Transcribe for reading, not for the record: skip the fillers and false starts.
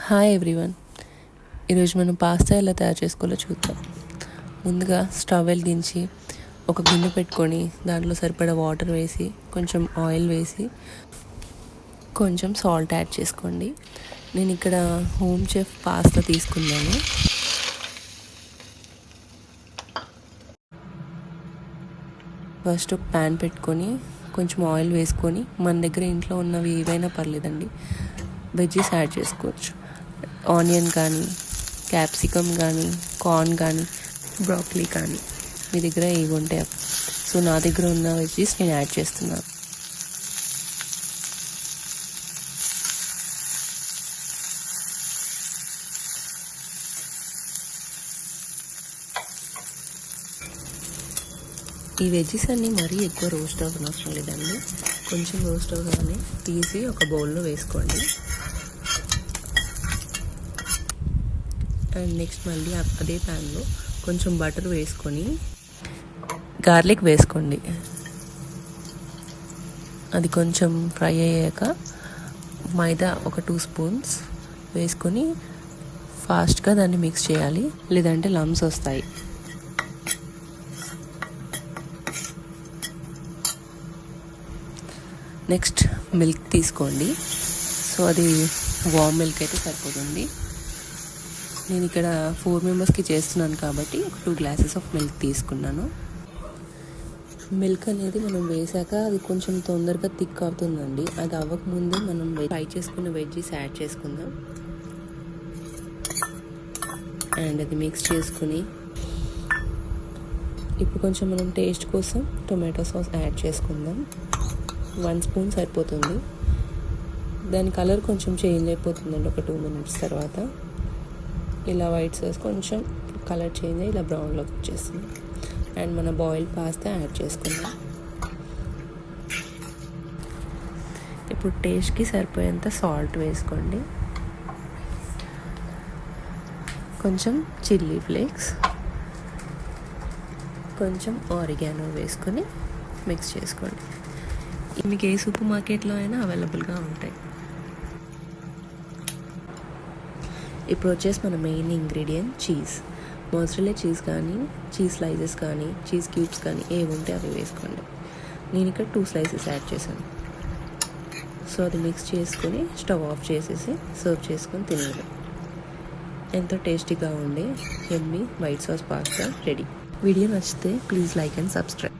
Hi everyone. ఈరోజు మనం pasta ఎలా తయారు చేసుకోవాలో చూద్దాం. ముందుగా స్టవ్ వెలిగించి ఒక గిన్నె పెట్టుకొని దాంట్లో సరిపడా వాటర్ వేసి కొంచెం ఆయిల్ వేసి కొంచెం సాల్ట్ యాడ్ చేసుకోండి. నేను ఇక్కడ హోమ్ చెఫ్ పాస్తా తీసుకున్నాను. ఫస్ట్ ఒక ప్యాన్ పెట్టుకొని కొంచెం ఆయిల్ వేసుకొని మన దగ్గర ఇంట్లో ఉన్నవి ఏవైనా పర్లేదండి, వెజ్జెస్ యాడ్ చేసుకోవచ్చు. ఆనియన్ కానీ, క్యాప్సికమ్ కానీ, కార్న్ కానీ, బ్రాకలీ కానీ, మీ దగ్గర ఏవి ఉంటాయి. సో నా దగ్గర ఉన్న వెజ్జెస్ నేను యాడ్ చేస్తున్నాను. ఈ వెజ్జెస్ అన్నీ మరీ ఎక్కువ రోస్ట్ అవ్వనవసరం లేదండి. కొంచెం రోస్ట్ అవ్వగానే తీసి ఒక బౌల్లో వేసుకోండి. అండ్ నెక్స్ట్ మళ్ళీ అదే ప్యాన్లో కొంచెం బటర్ వేసుకొని గార్లిక్ వేసుకోండి. అది కొంచెం ఫ్రై అయ్యాక మైదా ఒక 2 స్పూన్స్ వేసుకొని ఫాస్ట్గా దాన్ని మిక్స్ చేయాలి, లేదంటే లమ్స్ వస్తాయి. నెక్స్ట్ మిల్క్ తీసుకోండి. సో అది వామ్ మిల్క్ అయితే సరిపోతుంది. నేను ఇక్కడ 4 మెంబర్స్కి చేస్తున్నాను కాబట్టి ఒక 2 గ్లాసెస్ ఆఫ్ మిల్క్ తీసుకున్నాను. మిల్క్ అనేది మనం వేసాక అది కొంచెం తొందరగా థిక్ అవుతుందండి. అది అవ్వకముందే మనం ఫ్రై చేసుకున్న వెజ్జెస్ యాడ్ చేసుకుందాం. అండ్ అది మిక్స్ చేసుకుని ఇప్పుడు కొంచెం మనం టేస్ట్ కోసం టొమాటో సాస్ యాడ్ చేసుకుందాం. 1 స్పూన్ సరిపోతుంది. దాని కలర్ కొంచెం చేంజ్ అయిపోతుందండి ఒక 2 మినిట్స్ తర్వాత. ఇలా వైట్ సాస్ కొంచెం కలర్ చేంజ్ అయ్యి ఇలా బ్రౌన్లోకి వచ్చేస్తుంది. అండ్ మన బాయిల్డ్ పాస్తా యాడ్ చేసుకుందాం. ఇప్పుడు టేస్ట్కి సరిపోయేంత సాల్ట్ వేసుకోండి. కొంచెం చిల్లీ ఫ్లేక్స్, కొంచెం ఆరిగానో వేసుకొని మిక్స్ చేసుకోండి. మీకు ఏ సూపర్ మార్కెట్లో అయినా అవైలబుల్గా ఉంటాయి. ఇప్పుడు వచ్చేసి మన main ingredient cheese. Mozzarella cheese కానీ, చీజ్ స్లైసెస్ కానీ, చీజ్ క్యూబ్స్ కానీ ఏవి ఉంటే అవి వేసుకోండి. నేను ఇక్కడ 2 స్లైసెస్ యాడ్ చేశాను. సో అది మిక్స్ చేసుకొని స్టవ్ ఆఫ్ చేసేసి సర్వ్ చేసుకొని తినేది. ఎంతో టేస్టీగా ఉండే yummy white sauce pasta ready. Video నచ్చితే ప్లీజ్ లైక్ అండ్ సబ్స్క్రైబ్.